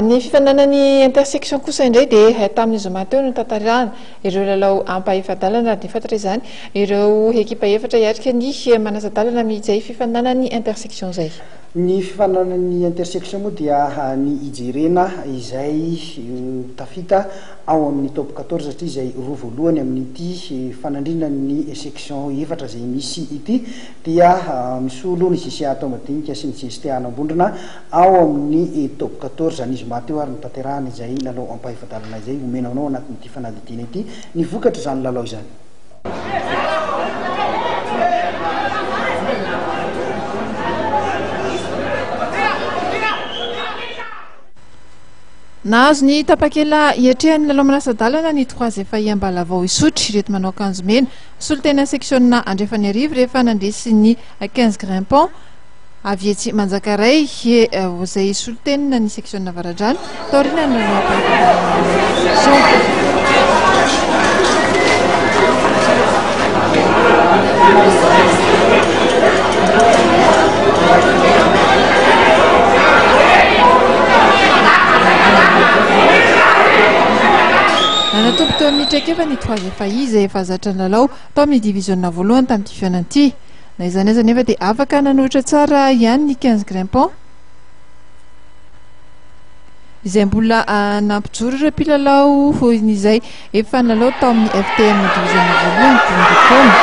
Ny fifananany intersection kosa indray dia tamin'ny zoma teo no tantarana ireo lalao ampaefadalana ny fatra izany ireo ekipa efatra iatrika ny manasadalana mihitsy fifananany intersection zay. Ny fifananany intersection moa dia ny ijerena izay tafita ao amin'ny top 14 satria izay roa voalohany amin'ity fanandrina ny section efatra izay misy ity dia misolo ny sisia atao madinika sy ny CST anambondrona ao amin'ny top 14 ny zoma teo ary ny tanterahana izay lalao ampaefadalana izay omenanao anatin'ity fanadidina ity ny vokatra izany lalao izany. Nahazo ny tapakela iatrehan'ny lalao manasadalana ny 3 efa iambalavao isotry reto manao akanjo mena solitena sectionna andrefany arivo rehefa nandresy ny 15 grimpant avy etsy manjakaray izay solitena ny sectionna Varadrano taorina ny lalao Nanatombo teo amin'ny traikefa ny 3 efa izay efa zatra ny lalao tao amin'ny division voalohany tamin'ity fiainan'ity. Na izany aza nefa dia afaka nanohitra tsara ihany ny 15 grimpant izay mbola nampijoro ireo mpilalao izay efa nalalao tao amin'ny FTM division voalohany tombokona.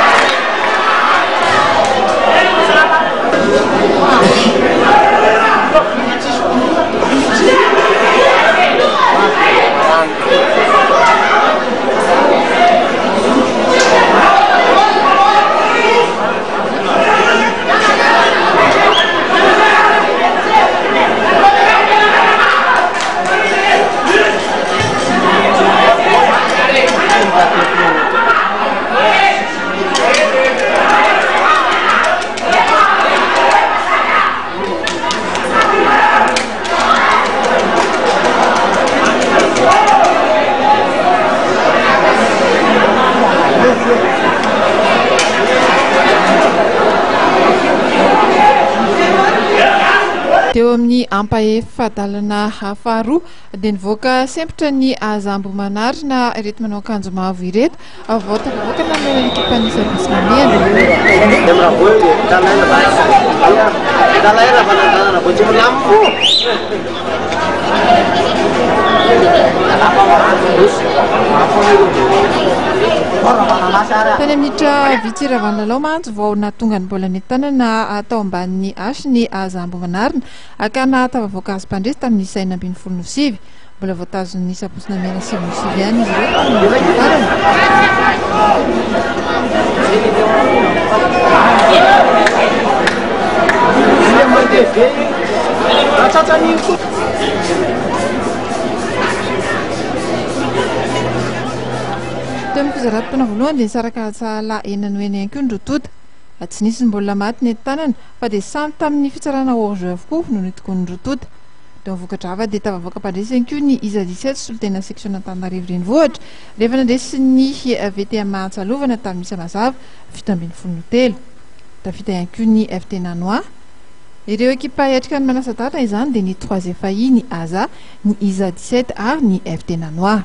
Teo amin'ny ampaefadalana faharoa dia nivoaka sempotra ny Azambo Manarina ireto manao akanjo mavo ireto voatavokana amin'ny ekipan'ny service mamena. Tany amin'nitra vitsy ravan'ny lalao mantsy vao nahatonga ny bola ny tanana atao ambanin'ny asy ny Azambo Manarina aka nahatavavoaka azy mpandresy tamin'ny 5-20 mbola voatazon'ny saposina mena 5 ihany izy ireo. Teo amin'ny fizarana voalohany dia nisaraka sahala enany eny ihany koa ny rotota tsy nisy ny mbola maty ny tanana fa dia samy tamin'ny fitsarana hors-jeu avokoa no nitoko ny rotota. Dia vokatra ava dia tavavoaka mpandresy ihany koa ny Iza 17 solitena section Antananarivo renivohitra rehefa nandresy ny VTM Antsalovana tamin'ny Samazava 7-13. Tafita ihany koa ny FT Nanoa. Ireo ekipa iatrika ny manasadalana izany dia ny 3 efa ny Aza, ny Iza 17 ary ny FT Nanoa.